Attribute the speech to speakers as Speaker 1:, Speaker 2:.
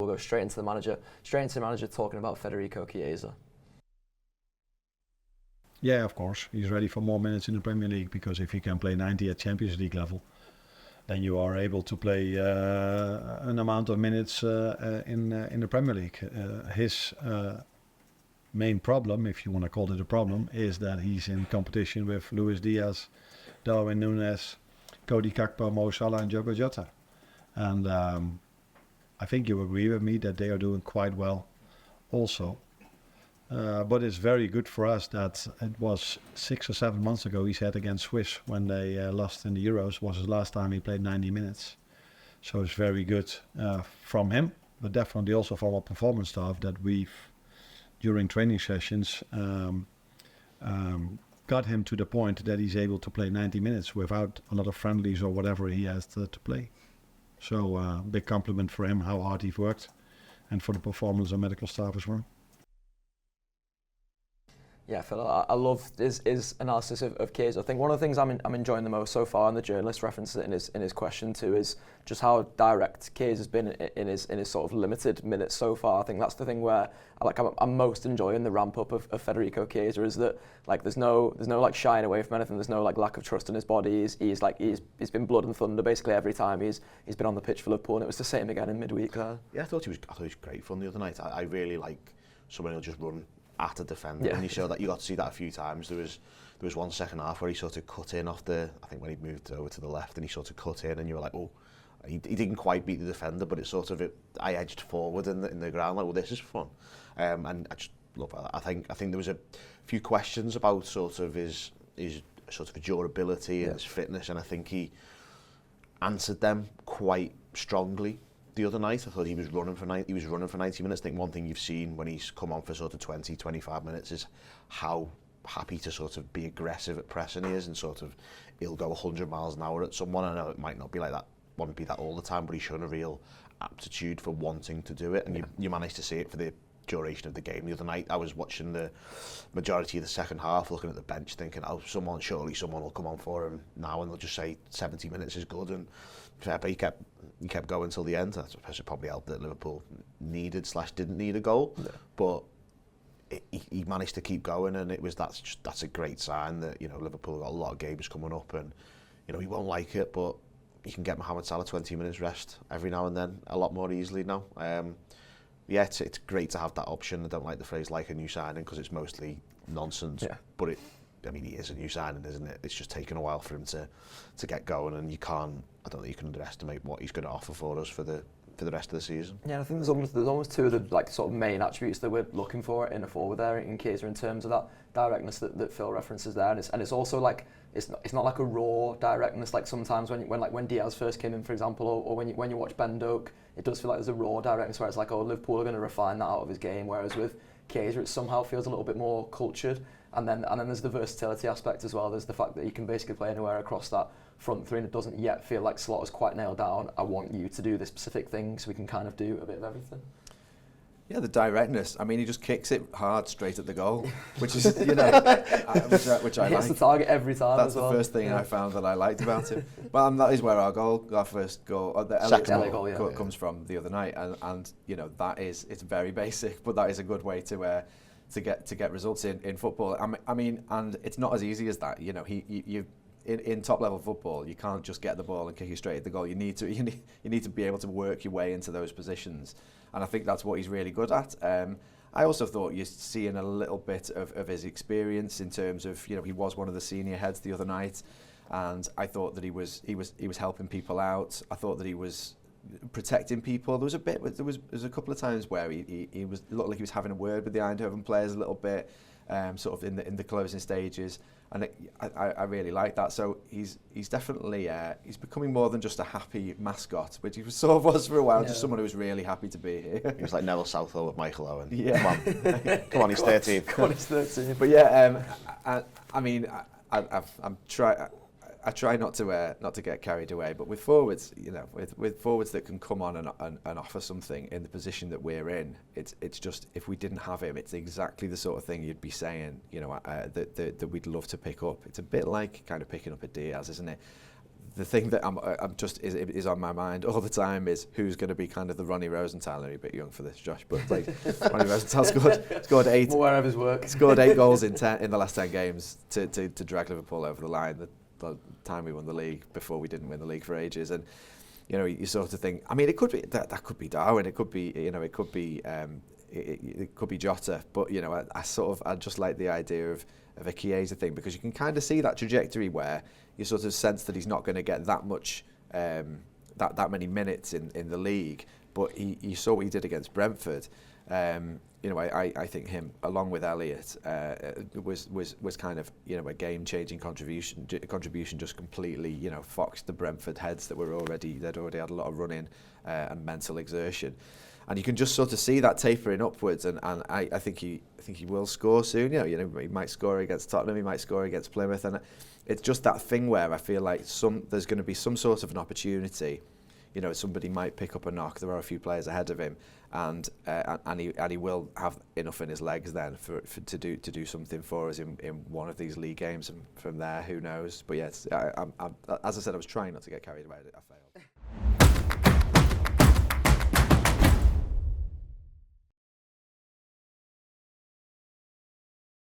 Speaker 1: We'll go straight into the manager talking about Federico Chiesa.
Speaker 2: Yeah, of course. He's ready for more minutes in the Premier League, because if you can play 90 at Champions League level, then you are able to play an amount of minutes in the Premier League. His main problem, if you want to call it a problem, is that he's in competition with Luis Diaz, Darwin Núñez, Cody Gakpo, Mo Salah and Diogo Jota. And I think you agree with me that they are doing quite well also. But it's very good for us that it was 6 or 7 months ago, he said, against Swiss when they lost in the Euros, was his last time he played 90 minutes. So it's very good from him, but definitely also from our performance staff, that we've, during training sessions, got him to the point that he's able to play 90 minutes without a lot of friendlies or whatever he has to play. So big compliment for him, how hard he's worked, and for the performance of medical staff as well.
Speaker 1: Yeah, Phil, I love his analysis of Chiesa. I think one of the things I'm enjoying the most so far, and the journalist references it in his question too, is just how direct Chiesa's been in his sort of limited minutes so far. I think that's the thing where I'm most enjoying the ramp up of Federico Chiesa, is that like there's no like shying away from anything. There's no like lack of trust in his body. He's been blood and thunder basically every time he's been on the pitch for Liverpool, and it was the same again in midweek there.
Speaker 3: Yeah, I thought he was great fun the other night. I really like someone who'll just run at a defender, and you got to see that a few times. There was one second half where he sort of cut in off I think when he moved over to the left, and he sort of cut in, and you were like, oh, he didn't quite beat the defender, but I edged forward in the ground, like, well, this is fun. And I just love that. I think there was a few questions about sort of his sort of durability and his fitness, and I think he answered them quite strongly the other night. I thought he was running for 90 minutes. I think one thing you've seen when he's come on for sort of 20, 25 minutes is how happy to sort of be aggressive at pressing he is, and sort of he'll go 100 miles an hour at someone. I know it might not be like that, won't be that all the time, but he's shown a real aptitude for wanting to do it, and you managed to see it for the duration of the game the other night. I was watching the majority of the second half, looking at the bench, thinking, oh, surely someone will come on for him now, and they'll just say 70 minutes is good. And but he kept going till the end. I suppose it probably helped that Liverpool needed/didn't need a goal, but he managed to keep going, and that's a great sign that, you know, Liverpool got a lot of games coming up, and, you know, he won't like it, but you can get Mohamed Salah 20 minutes rest every now and then a lot more easily now. Yeah, it's great to have that option. I don't like the phrase like a new signing, because it's mostly nonsense. Yeah. But he is a new signing, isn't it? It's just taken a while for him to get going, and I don't think you can underestimate what he's going to offer for us for the rest of the season. Yeah, I think there's almost two of the like sort of main attributes that we're looking for in a forward there in Chiesa, in terms of that directness that Phil references there, and it's also like it's not like a raw directness like sometimes when Diaz first came in, for example, or when you watch Ben Doak, it does feel like there's a raw directness where it's like, oh, Liverpool are going to refine that out of his game, whereas with Chiesa it somehow feels a little bit more cultured. And then there's the versatility aspect as well. There's the fact that you can basically play anywhere across that front three, and it doesn't yet feel like Slaughter's quite nailed down. I want you to do this specific thing, so we can kind of do a bit of everything.
Speaker 4: Yeah, the directness. I mean, he just kicks it hard straight at the goal, which is, you know, which I like.
Speaker 1: Hits the target every time.
Speaker 4: That's
Speaker 1: as well.
Speaker 4: The first thing I found that I liked about him. But that is where our first goal, the Elliott goal, comes from the other night, and you know, it's very basic, but that is a good way to get results in football. I mean, and it's not as easy as that. You know, in top level football, you can't just get the ball and kick it straight at the goal. You need to be able to work your way into those positions, and I think that's what he's really good at. I also thought you're seeing a little bit of his experience in terms of, you know, he was one of the senior heads the other night, and I thought that he was helping people out. I thought that he was protecting people. There was a couple of times where he looked like he was having a word with the Eindhoven players a little bit, sort of in the closing stages, and I really like that. So he's definitely he's becoming more than just a happy mascot, which he sort of was for a while, just someone who was really happy to be here.
Speaker 3: He was like Neville Southall with Michael Owen.
Speaker 4: Yeah,
Speaker 3: come on, he's 13.
Speaker 1: Come on, he's 13.
Speaker 4: But yeah, I mean, I try not to get carried away, but with forwards, you know, with forwards that can come on and offer something in the position that we're in, it's just, if we didn't have him, it's exactly the sort of thing you'd be saying, you know, that we'd love to pick up. It's a bit like kind of picking up a Diaz, isn't it? the thing that I'm just is on my mind all the time is who's going to be kind of the Ronnie Rosenthal. You're a bit young for this, Josh, but like Ronnie Rosenthal scored 8.
Speaker 1: I'm aware of his work.
Speaker 4: Scored 8 goals in the last 10 games to drag Liverpool over the line. The time we won the league before we didn't win the league for ages, and you know you sort of think. I mean, it could be that could be Darwin. It could be it could be it could be Jota. But you know I just like the idea of a Chiesa thing, because you can kind of see that trajectory where you sort of sense that he's not going to get that much that many minutes in the league, but you saw what he did against Brentford. You know, I think him along with Elliott was kind of, you know, a game-changing contribution just completely, you know, foxed the Brentford heads that they'd already had a lot of running and mental exertion. And you can just sort of see that tapering upwards, and I think he will score soon. You know, he might score against Tottenham, he might score against Plymouth, and it's just that thing where I feel like there's going to be some sort of an opportunity. You know, somebody might pick up a knock. There are a few players ahead of him, and he will have enough in his legs then to do something for us in one of these league games, and from there, who knows? But yes, as I said, I was trying not to get carried away. I failed.